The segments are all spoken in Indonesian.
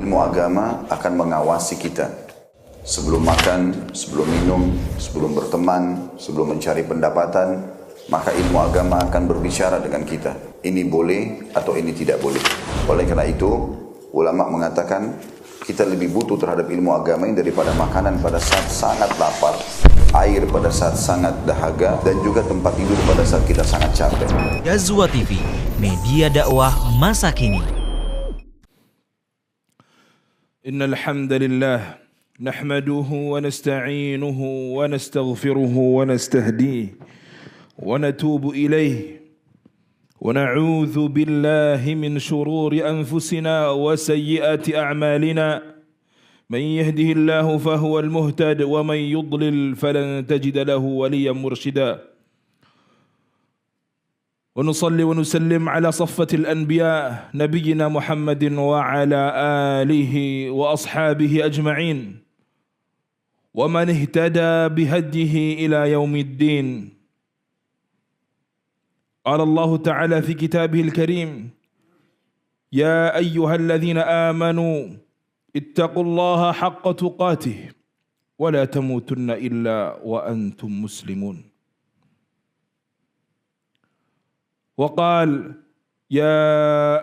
Ilmu agama akan mengawasi kita. Sebelum makan, sebelum minum, sebelum berteman, sebelum mencari pendapatan, maka ilmu agama akan berbicara dengan kita. Ini boleh atau ini tidak boleh. Oleh karena itu, ulama mengatakan kita lebih butuh terhadap ilmu agama ini daripada makanan pada saat sangat lapar, air pada saat sangat dahaga, dan juga tempat tidur pada saat kita sangat capek. Ghazwa TV, media dakwah masa kini. Innal hamdalillah nahmaduhu wa nasta'inuhu wa nastaghfiruhu wa nastahdihi wa natubu ilayhi wa na'udzu billahi min shururi anfusina wa sayyiati a'malina man yahdihillahu fahuwal muhtad wa man yudlil falan tajida lahu waliyan murshida. ونصلي ونسلم على صفة الأنبياء نبينا محمد وعلى آله وأصحابه أجمعين ومن اهتدى بهديه إلى يوم الدين. قال الله تعالى في كتابه الكريم: يا أيها الذين آمنوا اتقوا الله حق تقاته ولا تموتن إلا وأنتم مسلمون. وقال: يا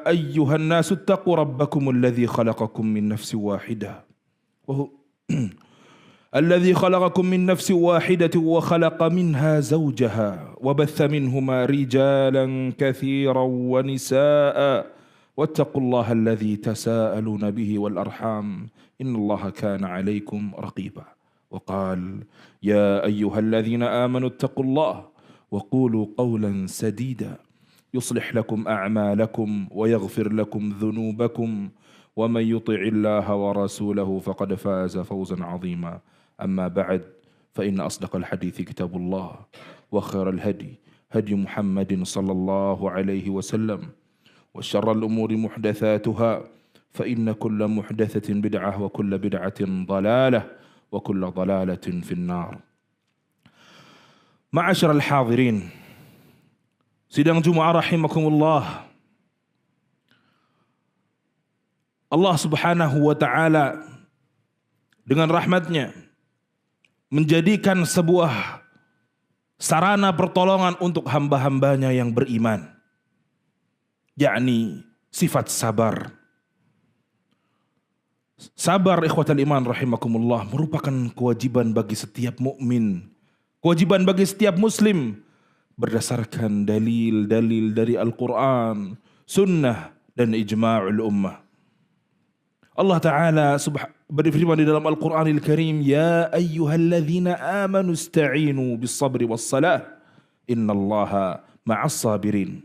أيها الناس اتقوا ربكم الذي خلقكم من نفس واحدة الذي خلقكم من نفس واحدة وخلق منها زوجها وبث منهما رجالا كثيرا ونساء واتقوا الله الذي تساءلون به والأرحام إن الله كان عليكم رقيبا. وقال: يا أيها الذين آمنوا اتقوا الله وقولوا قولا سديدا يصلح لكم أعمالكم ويغفر لكم ذنوبكم ومن يطع الله ورسوله فقد فاز فوزا عظيما. أما بعد فإن أصدق الحديث كتاب الله وخير الهدي هدي محمد صلى الله عليه وسلم وشر الأمور محدثاتها فإن كل محدثة بدعة وكل بدعة ضلالة وكل ضلالة في النار. معاشر الحاضرين, sidang Jumat rahimakumullah. Allah Subhanahu wa taala dengan rahmatnya menjadikan sebuah sarana pertolongan untuk hamba-hambanya yang beriman, yakni sifat sabar. Sabar ikhwatal iman rahimakumullah merupakan kewajiban bagi setiap mukmin, kewajiban bagi setiap muslim berdasarkan dalil-dalil dari Al-Quran, Sunnah, dan ijma'ul ummah. Allah Ta'ala berfirman di dalam Al-Quranil Karim: Ya ayyuhalladzina amanu ista'inu bis sabri was salah innallaha ma'as sabirin.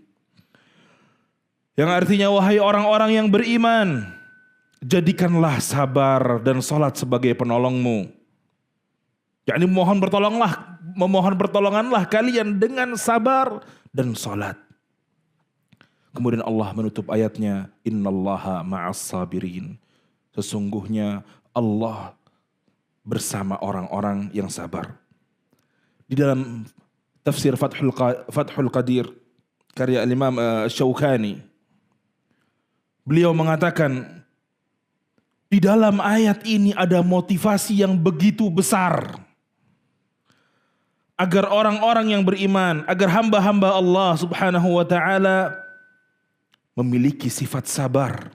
Yang artinya, wahai orang-orang yang beriman, jadikanlah sabar dan salat sebagai penolongmu. yakni memohon pertolonganlah kalian dengan sabar dan salat. Kemudian Allah menutup ayatnya, innallaha ma'as sabirin. Sesungguhnya Allah bersama orang-orang yang sabar. Di dalam tafsir Fathul Qadir karya Imam Syaukani, beliau mengatakan di dalam ayat ini ada motivasi yang begitu besar agar orang-orang yang beriman, agar hamba-hamba Allah Subhanahu wa taala memiliki sifat sabar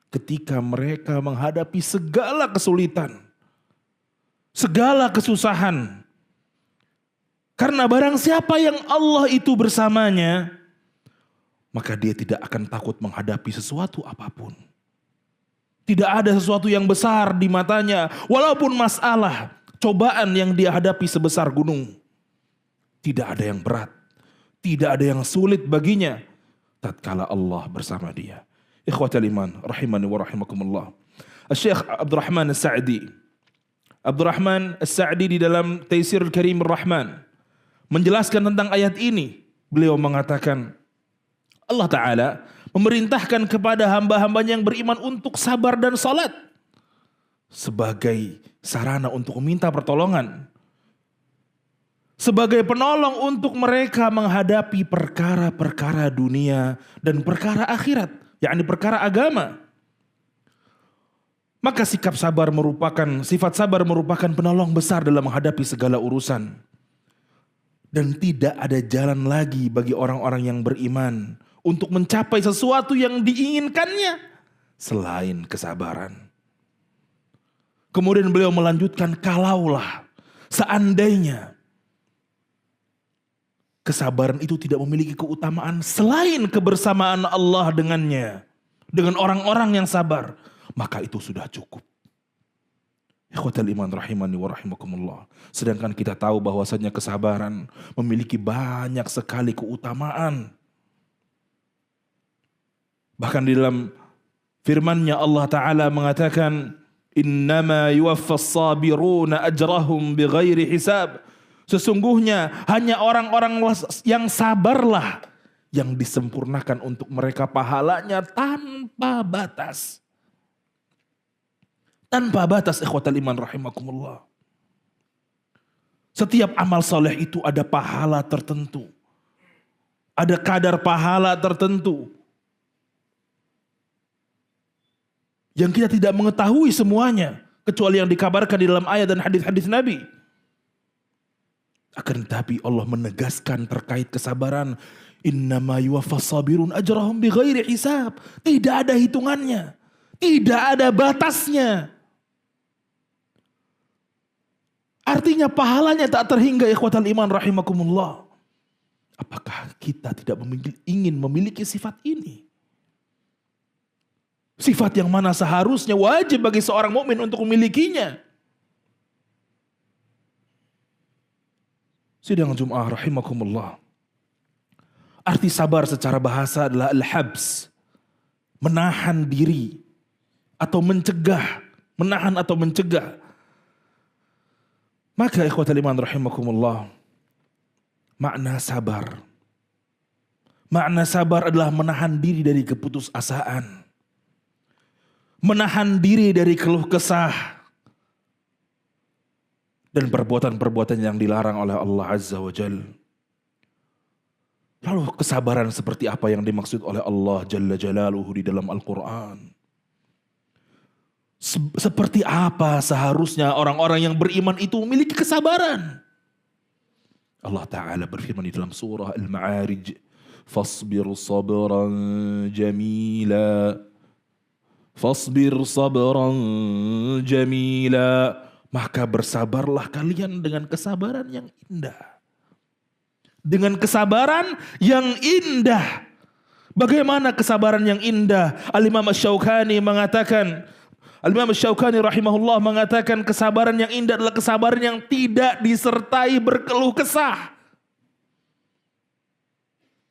ketika mereka menghadapi segala kesulitan, segala kesusahan. Karena barang siapa yang Allah itu bersamanya, maka dia tidak akan takut menghadapi sesuatu apapun. Tidak ada sesuatu yang besar di matanya, walaupun masalah, cobaan yang dia hadapi sebesar gunung, tidak ada yang berat, tidak ada yang sulit baginya tatkala Allah bersama dia. Ikhwatal iman rahimani wa rahimakumullah. Syekh Abdurrahman As-Sa'di di dalam Taisirul Karim Ar-Rahman menjelaskan tentang ayat ini. Beliau mengatakan Allah Ta'ala memerintahkan kepada hamba-hambanya yang beriman untuk sabar dan salat sebagai sarana untuk meminta pertolongan, sebagai penolong untuk mereka menghadapi perkara-perkara dunia dan perkara akhirat, yakni perkara agama. Maka sifat sabar merupakan penolong besar dalam menghadapi segala urusan. Dan tidak ada jalan lagi bagi orang-orang yang beriman untuk mencapai sesuatu yang diinginkannya selain kesabaran. Kemudian beliau melanjutkan, kalaulah seandainya kesabaran itu tidak memiliki keutamaan selain kebersamaan Allah dengannya, dengan orang-orang yang sabar, maka itu sudah cukup. Ikhwatal iman rahimani wa rahimakumullah. Sedangkan kita tahu bahwasanya kesabaran memiliki banyak sekali keutamaan. Bahkan di dalam firman-Nya Allah Ta'ala mengatakan, innama yuwaffas sabiruna ajrahum bighairi hisab. Sesungguhnya hanya orang-orang yang sabarlah yang disempurnakan untuk mereka pahalanya tanpa batas. Tanpa batas, ikhwatal iman rahimakumullah. Setiap amal soleh itu ada pahala tertentu. Ada kadar pahala tertentu. Yang kita tidak mengetahui semuanya. Kecuali yang dikabarkan di dalam ayat dan hadis-hadis Nabi. Akan tetapi Allah menegaskan terkait kesabaran. Innama yuwaffas sabirun ajrahum bighairi hisab. Tidak ada hitungannya. Tidak ada batasnya. Artinya pahalanya tak terhingga, ikhwatal iman rahimakumullah. Apakah kita tidak ingin memiliki sifat ini? Sifat yang mana seharusnya wajib bagi seorang mukmin untuk memilikinya. Sidang Jum'ah rahimakumullah. Arti sabar secara bahasa adalah al-habs. Menahan diri. Atau mencegah. Menahan atau mencegah. Maka ikhwatal iman rahimakumullah. Makna sabar. Makna sabar adalah menahan diri dari keputusasaan. Menahan diri dari keluh kesah. Dan perbuatan-perbuatan yang dilarang oleh Allah Azza wa Jal. Lalu kesabaran seperti apa yang dimaksud oleh Allah Jalla Jalaluhu di dalam Al-Quran? Seperti apa seharusnya orang-orang yang beriman itu memiliki kesabaran? Allah Ta'ala berfirman di dalam surah Al-Ma'arij. Fasbir sabran jamila. Fasbir sabran jamila. Maka bersabarlah kalian dengan kesabaran yang indah. Dengan kesabaran yang indah. Bagaimana kesabaran yang indah? Al-Imam Asy-Syaukani mengatakan, Al-Imam Asy-Syaukani rahimahullah mengatakan kesabaran yang indah adalah kesabaran yang tidak disertai berkeluh kesah.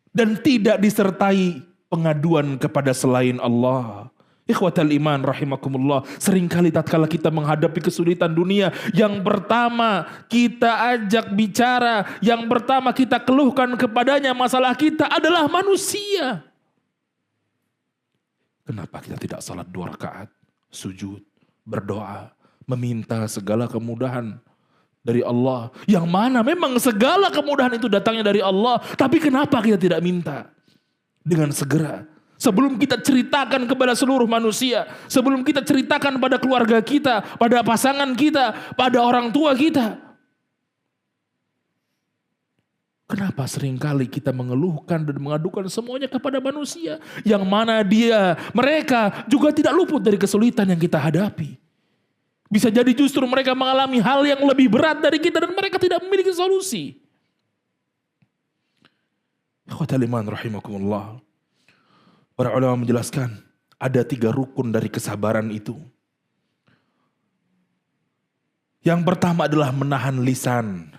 Dan tidak disertai pengaduan kepada selain Allah. Ikhwatal iman rahimakumullah. Seringkali tatkala kita menghadapi kesulitan dunia, yang pertama kita ajak bicara, yang pertama kita keluhkan kepadanya masalah kita adalah manusia. Kenapa kita tidak salat 2 rakaat? Sujud, berdoa, meminta segala kemudahan dari Allah. Yang mana memang segala kemudahan itu datangnya dari Allah. Tapi kenapa kita tidak minta dengan segera? Sebelum kita ceritakan kepada seluruh manusia. Sebelum kita ceritakan pada keluarga kita, pada pasangan kita, pada orang tua kita. Kenapa seringkali kita mengeluhkan dan mengadukan semuanya kepada manusia. Yang mana mereka juga tidak luput dari kesulitan yang kita hadapi. Bisa jadi justru mereka mengalami hal yang lebih berat dari kita dan mereka tidak memiliki solusi. Ikhwatal iman rahimakumullah. Para ulama menjelaskan ada 3 rukun dari kesabaran itu. Yang pertama adalah menahan lisan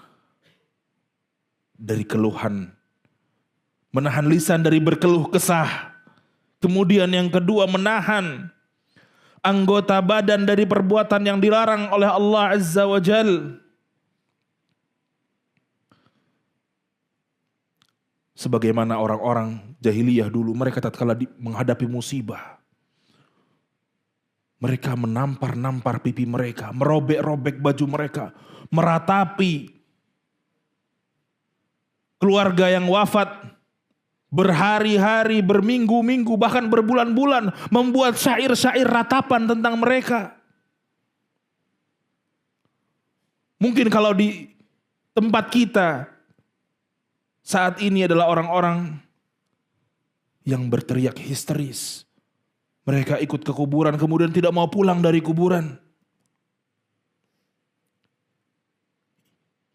dari keluhan. Menahan lisan dari berkeluh kesah. Kemudian yang kedua menahan anggota badan dari perbuatan yang dilarang oleh Allah Azza wa Jal. Sebagaimana orang-orang jahiliyah dulu, mereka tatkala menghadapi musibah, mereka menampar-nampar pipi mereka, merobek-robek baju mereka, meratapi keluarga yang wafat, berhari-hari, berminggu-minggu, bahkan berbulan-bulan, membuat syair-syair ratapan tentang mereka. Mungkin kalau di tempat kita saat ini adalah orang-orang yang berteriak histeris. Mereka ikut ke kuburan kemudian tidak mau pulang dari kuburan.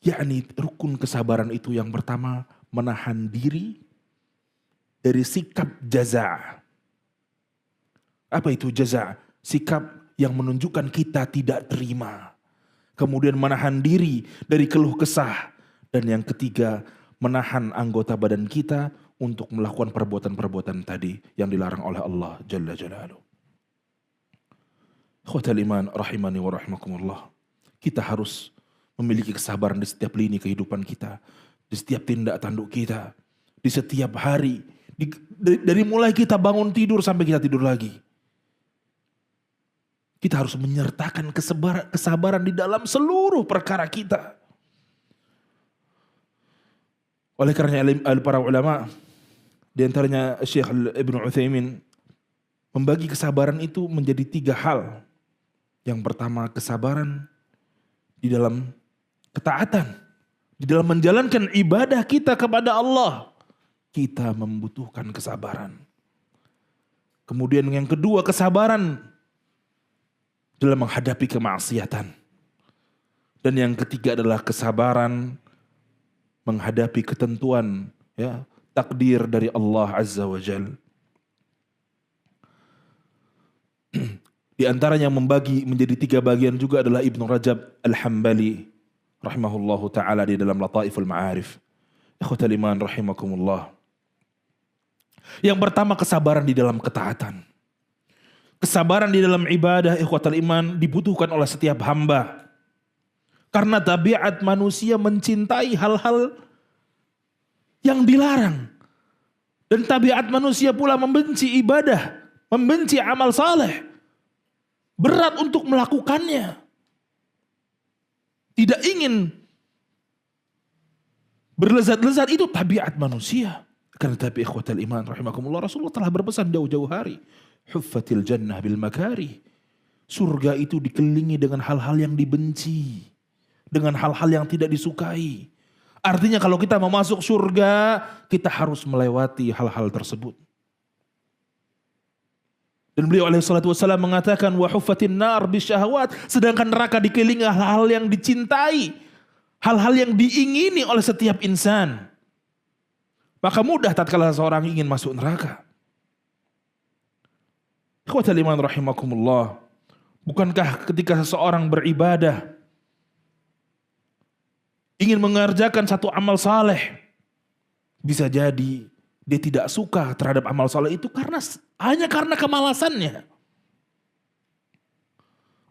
Yakni rukun kesabaran itu yang pertama menahan diri dari sikap jaza. Apa itu jaza? Sikap yang menunjukkan kita tidak terima. Kemudian menahan diri dari keluh kesah. Dan yang ketiga, menahan anggota badan kita untuk melakukan perbuatan-perbuatan tadi yang dilarang oleh Allah Jalla Jalaluhu. Ikhwatal iman rahimani wa rahimakumullah. Kita harus memiliki kesabaran di setiap lini kehidupan kita, di setiap tindak tanduk kita, di setiap hari, dari mulai kita bangun tidur sampai kita tidur lagi. Kita harus menyertakan kesabaran di dalam seluruh perkara kita. Oleh karena para ulama, di antaranya Syekh Ibn Utsaimin, membagi kesabaran itu menjadi 3 hal. Yang pertama kesabaran di dalam ketaatan, di dalam menjalankan ibadah kita kepada Allah. Kita membutuhkan kesabaran. Kemudian yang kedua kesabaran dalam menghadapi kemaksiatan. Dan yang ketiga adalah kesabaran menghadapi ketentuan, ya, takdir dari Allah Azza wa Jal. Di antaranya membagi menjadi 3 bagian juga adalah Ibnu Rajab Al-Hambali rahimahullahu ta'ala di dalam Lataiful Ma'arif. Ikhwatal iman rahimakumullah. Yang pertama kesabaran di dalam ketaatan. Kesabaran di dalam ibadah ikhwatal iman dibutuhkan oleh setiap hamba. Karena tabiat manusia mencintai hal-hal yang dilarang. Dan tabiat manusia pula membenci ibadah, membenci amal saleh. Berat untuk melakukannya. Tidak ingin berlezat-lezat, itu tabiat manusia. Karena tapi ikhwatal iman rahimakumullah, Rasulullah telah berpesan jauh-jauh hari. Huffatil jannah bil makari. Surga itu dikelilingi dengan hal-hal yang dibenci. Dengan hal-hal yang tidak disukai. Artinya kalau kita mau masuk surga, kita harus melewati hal-hal tersebut. Dan beliau alaihi salatu wassalam mengatakan wa huffatin nar bisyahawat, sedangkan neraka dikelilingi hal-hal yang dicintai, hal-hal yang diingini oleh setiap insan. Maka mudah tatkala seorang ingin masuk neraka. Ikhwatal iman rahimakumullah, bukankah ketika seseorang beribadah ingin mengerjakan satu amal saleh, bisa jadi dia tidak suka terhadap amal saleh itu hanya karena kemalasannya.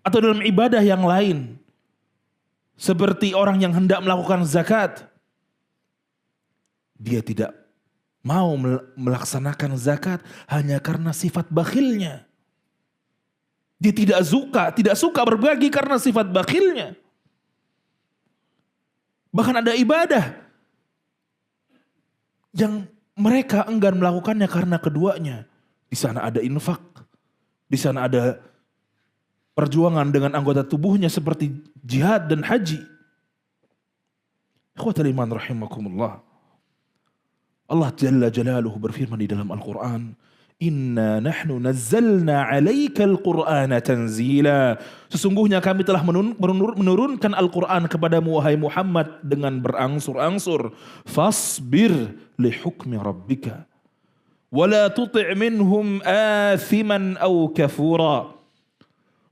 Atau dalam ibadah yang lain, seperti orang yang hendak melakukan zakat, dia tidak mau melaksanakan zakat hanya karena sifat bakhilnya. Dia tidak suka berbagi karena sifat bakhilnya. Bahkan ada ibadah yang mereka enggan melakukannya karena keduanya. Di sana ada infak, di sana ada perjuangan dengan anggota tubuhnya seperti jihad dan haji. Ikhwatal iman rahimakumullah. Allah Jalla Jalaluhu berfirman di dalam Al-Quran, Inna nahnu nazzalna alaikal Qur'ana tanzila. Sesungguhnya kami telah menurunkan Al-Quran kepadamu wahai Muhammad dengan berangsur-angsur. Fasbir li hukmi rabbika. Wala tuti' minhum athiman aw kafura.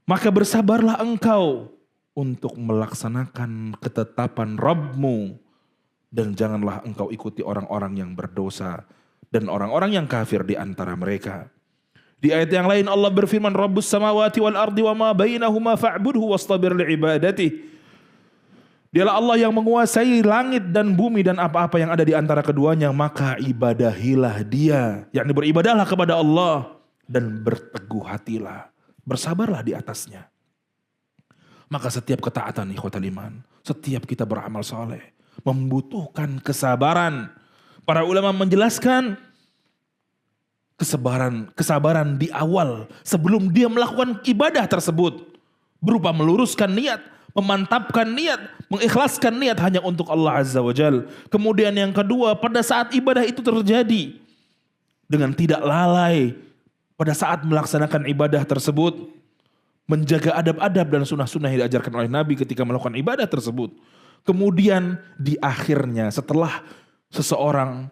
Maka bersabarlah engkau untuk melaksanakan ketetapan Rabbmu. Dan janganlah engkau ikuti orang-orang yang berdosa dan orang-orang yang kafir di antara mereka. Di ayat yang lain Allah berfirman, Rabbus samawati wal ardi wa ma bainahuma fa'budhu wastabir li'ibadati. Dialah Allah yang menguasai langit dan bumi dan apa-apa yang ada di antara keduanya, maka ibadahilah dia. Yakni beribadahlah kepada Allah dan berteguh hatilah, bersabarlah di atasnya. Maka setiap ketaatan ikhwatal iman, setiap kita beramal saleh membutuhkan kesabaran. Para ulama menjelaskan kesabaran di awal sebelum dia melakukan ibadah tersebut berupa meluruskan niat, memantapkan niat, mengikhlaskan niat hanya untuk Allah Azza wa Jal. Kemudian yang kedua, pada saat ibadah itu terjadi, dengan tidak lalai pada saat melaksanakan ibadah tersebut, menjaga adab-adab dan sunnah-sunnah yang diajarkan oleh Nabi ketika melakukan ibadah tersebut. Kemudian di akhirnya setelah seseorang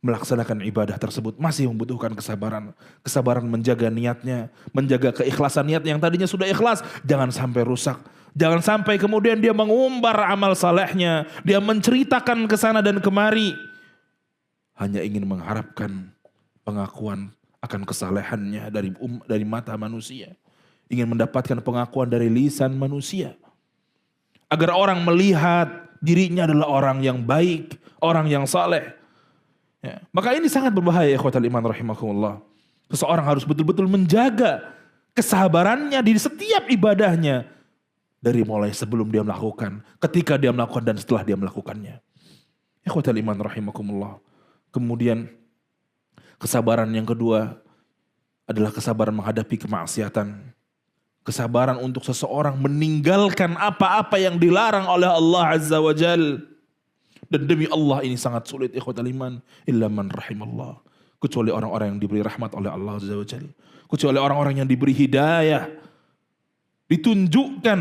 melaksanakan ibadah tersebut masih membutuhkan kesabaran. Kesabaran menjaga niatnya, menjaga keikhlasan niat yang tadinya sudah ikhlas, jangan sampai rusak. Jangan sampai kemudian dia mengumbar amal salehnya, dia menceritakan ke sana dan kemari, hanya ingin mengharapkan pengakuan akan kesalehannya dari mata manusia. Ingin mendapatkan pengakuan dari lisan manusia. Agar orang melihat dirinya adalah orang yang baik, orang yang saleh. Ya. Maka ini sangat berbahaya, ikhwatal iman rahimakumullah. Seseorang harus betul-betul menjaga kesabarannya di setiap ibadahnya. Dari mulai sebelum dia melakukan, ketika dia melakukan, dan setelah dia melakukannya. Ikhwatal iman rahimakumullah. Kemudian kesabaran yang kedua adalah kesabaran menghadapi kemaksiatan. Kesabaran untuk seseorang meninggalkan apa-apa yang dilarang oleh Allah Azza wa Jal. Dan demi Allah ini sangat sulit, ikhwatal iman, illa man rahimallah. Kecuali orang-orang yang diberi rahmat oleh Allah Azza wa Jal. Kecuali orang-orang yang diberi hidayah, ditunjukkan,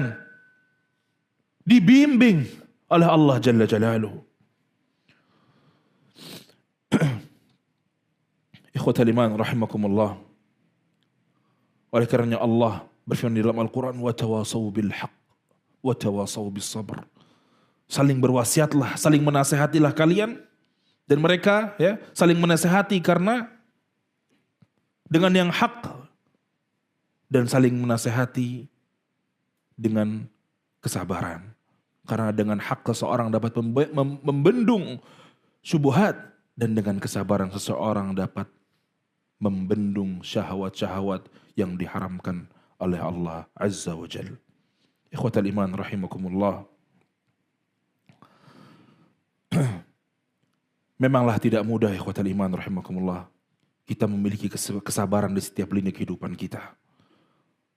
dibimbing oleh Allah Jalla Jalaluhu. Ikhwatal iman rahimakumullah. Oleh karenanya Allah berfirman di dalam Al-Quran, wa tawasaw bil haqq wa tawasaw bis sabr. Saling berwasiatlah, saling menasehatilah kalian, dan mereka ya saling menasehati karena dengan yang hak, dan saling menasehati dengan kesabaran. Karena dengan hak seseorang dapat membendung syubhat, dan dengan kesabaran seseorang dapat membendung syahwat-syahwat yang diharamkan oleh Allah Azza wa Jal. Ikhwatal iman rahimakumullah. Memanglah tidak mudah, ikhwatal iman rahimakumullah, kita memiliki kesabaran di setiap lini kehidupan kita.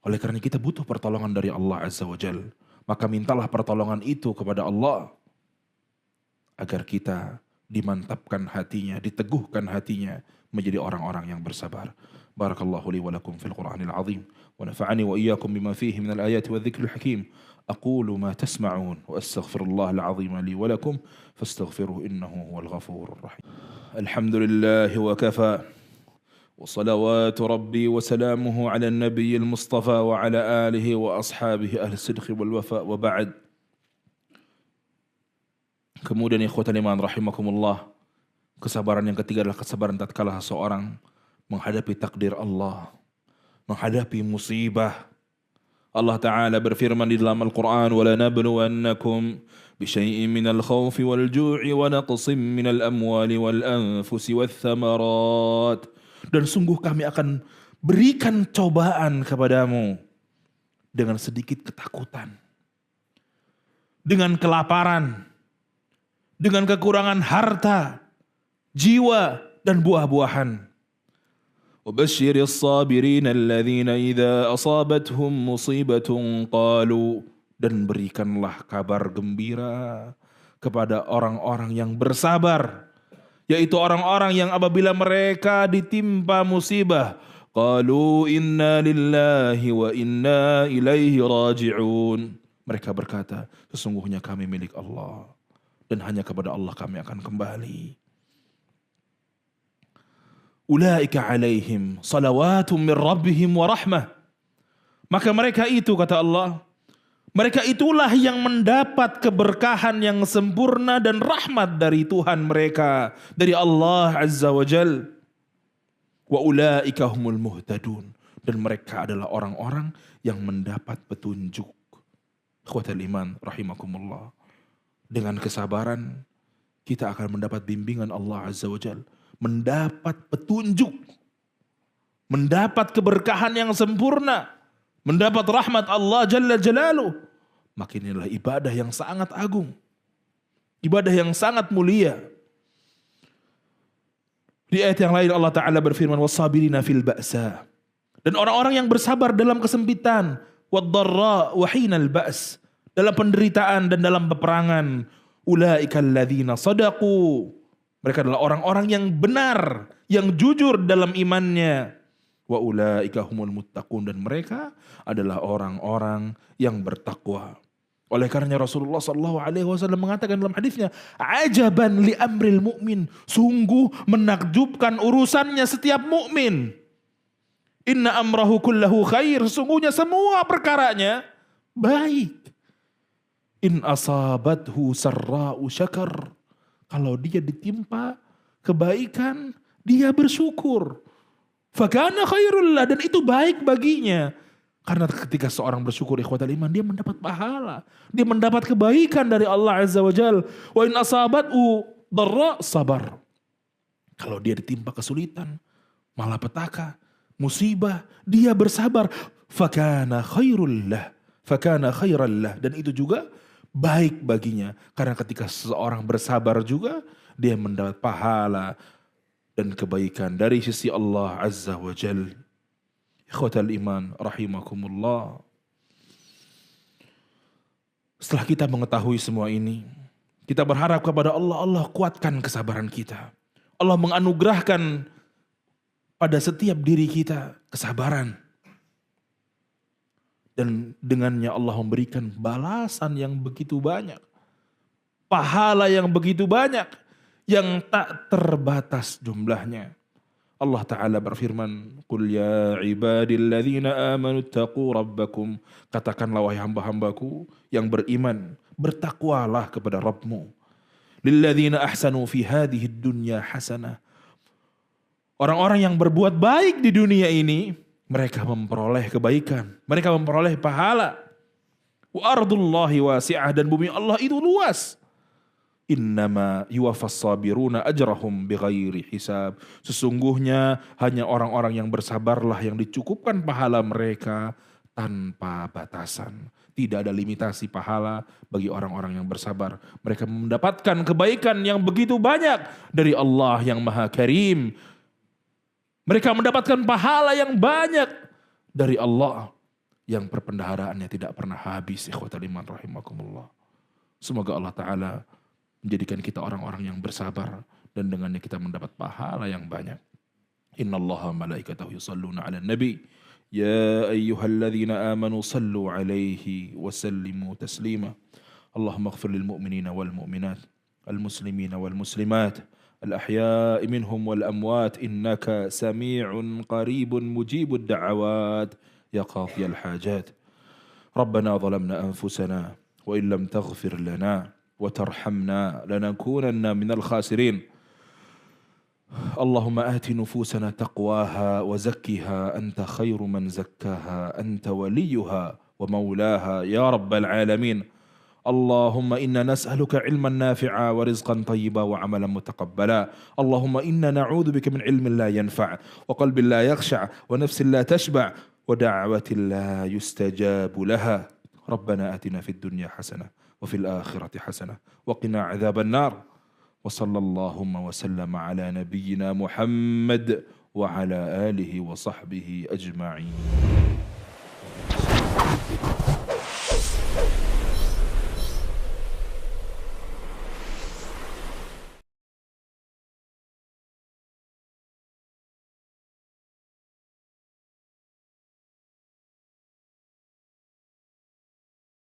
Oleh karena kita butuh pertolongan dari Allah Azza wa Jal. Maka mintalah pertolongan itu kepada Allah, agar kita dimantapkan hatinya, diteguhkan hatinya, menjadi orang-orang yang bersabar. Barakallahu li wa lakum fil Qur'anil azim, wa nafa'ani wa iyyakum bima fihi minal ayati wa dhikril hakim. أقول ما تسمعون وأستغفر الله العظيم لي ولكم فاستغفروه إنه هو الغفور الرحيم. الحمد لله وكفى وصلوات ربي وسلامه على النبي المصطفى وعلى آله وأصحابه أهل الصدق والوفاء وبعد. Kemudian ikhwatal iman rahimakumullah, kesabaran yang ketiga adalah kesabaran tatkala seorang menghadapi takdir Allah, menghadapi musibah. Allah Ta'ala berfirman di dalam Al-Quran, وَلَنَبْلُوَنَّكُمْ بِشَيْءٍ مِنَ الْخَوْفِ وَالْجُوعِ وَنَقْصٍ مِنَ الْأَمْوَالِ وَالْأَنفُسِ وَالثَّمَرَاتِ. Dan sungguh kami akan berikan cobaan kepadamu dengan sedikit ketakutan, dengan kelaparan, dengan kekurangan harta, jiwa, dan buah-buahan. وَبَشِّرِ الصَّابِرِينَ الَّذِينَ إِذَا أَصَابَتْهُمْ مُصِيبَةٌ قَالُوا. Dan berikanlah kabar gembira kepada orang-orang yang bersabar, yaitu orang-orang yang apabila mereka ditimpa musibah, qalu inna lillahi wa inna ilaihi raji'un. Mereka berkata, sesungguhnya kami milik Allah, dan hanya kepada Allah kami akan kembali. Ulaika alaihim salawatum min rabbihim wa rahmah. Maka mereka itu, kata Allah, mereka itulah yang mendapat keberkahan yang sempurna dan rahmat dari Tuhan mereka, dari Allah Azza wa Jal. Wa ulaika humul muhtadun. Dan mereka adalah orang-orang yang mendapat petunjuk. Ikhwatal iman rahimakumullah. Dengan kesabaran kita akan mendapat bimbingan Allah Azza wa Jal, mendapat petunjuk, mendapat keberkahan yang sempurna, mendapat rahmat Allah Jalla Jalaluh. Maka inilah ibadah yang sangat agung, ibadah yang sangat mulia. Di ayat yang lain Allah Ta'ala berfirman, wasabirina fil ba'sa. Dan orang-orang yang bersabar dalam kesempitan, waddarra wa hinal ba's. dalam penderitaan dan dalam peperangan. Ulaikal ladzina sadaqu. Mereka adalah orang-orang yang benar, yang jujur dalam imannya. Wa ulaika humul muttaqun, dan mereka adalah orang-orang yang bertakwa. Oleh karenanya Rasulullah SAW mengatakan dalam hadisnya, ajaban li amril mu'min, sungguh menakjubkan urusannya setiap mukmin. Inna amrahu kullahu khair, sesungguhnya semua perkaranya baik. In asabathu sarra'u syakar, kalau dia ditimpa kebaikan, dia bersyukur. Fakana khairullah, dan itu baik baginya. Karena ketika seorang bersyukur ikhwatal iman, dia mendapat pahala. Dia mendapat kebaikan dari Allah Azza wa Jal. Wa in asabathu darra sabar. Kalau dia ditimpa kesulitan, malapetaka, musibah, dia bersabar. Fakana khairullah. Fakana khairallah. Dan itu juga baik baginya. Karena ketika seseorang bersabar juga, dia mendapat pahala dan kebaikan dari sisi Allah Azza wa Jal. Ikhwatal iman rahimakumullah. Setelah kita mengetahui semua ini, kita berharap kepada Allah, Allah kuatkan kesabaran kita. Allah menganugerahkan pada setiap diri kita kesabaran. Dan dengannya Allah memberikan balasan yang begitu banyak. Pahala yang begitu banyak, yang tak terbatas jumlahnya. Allah Ta'ala berfirman, Qul ya ibadilladzina amanu taqu rabbakum. Katakanlah wahai hamba-hambaku yang beriman, bertakwalah kepada Rabbmu. Lilladzina ahsanu fi hadhihi dunya hasanah. Orang-orang yang berbuat baik di dunia ini, mereka memperoleh kebaikan. Mereka memperoleh pahala. Wa ardullahi wasi'ah, dan bumi Allah itu luas. Innama yuwaffas sabiruna ajrahum bighairi hisab. Sesungguhnya hanya orang-orang yang bersabarlah yang dicukupkan pahala mereka tanpa batasan. Tidak ada limitasi pahala bagi orang-orang yang bersabar. Mereka mendapatkan kebaikan yang begitu banyak dari Allah yang Maha Karim. Mereka mendapatkan pahala yang banyak dari Allah yang perpendaharaannya tidak pernah habis. Ikhwatal iman rahimakumullah. Semoga Allah Ta'ala menjadikan kita orang-orang yang bersabar, dan dengannya kita mendapat pahala yang banyak. Innallaha malaikatahu yusalluna 'alan nabi ya ayyuhalladzina amanu sallu 'alaihi wa sallimu taslima. Allahumma ighfir lil mu'minina wal mu'minat, al muslimina wal muslimat, al ahya'i minhum wal amwat, innaka sami'un qaribun mujibud da'awat ya qadiyal hajat. Rabbana zalamna anfusana wa in lam taghfir lana وترحمنا لنكونن من الخاسرين. اللهم آت نفوسنا تقواها وزكها أنت خير من زكاها أنت وليها ومولاها يا رب العالمين. اللهم إنا نسألك علما نافعا ورزقا طيبا وعملا متقبلا. اللهم إنا نعوذ بك من علم لا ينفع وقلب لا يخشع ونفس لا تشبع ودعوة لا يستجاب لها. ربنا آتنا في الدنيا حسنة وفي الآخرة حسنة وقنا عذاب النار. وصلى اللهم وسلم على نبينا محمد وعلى آله وصحبه أجمعين.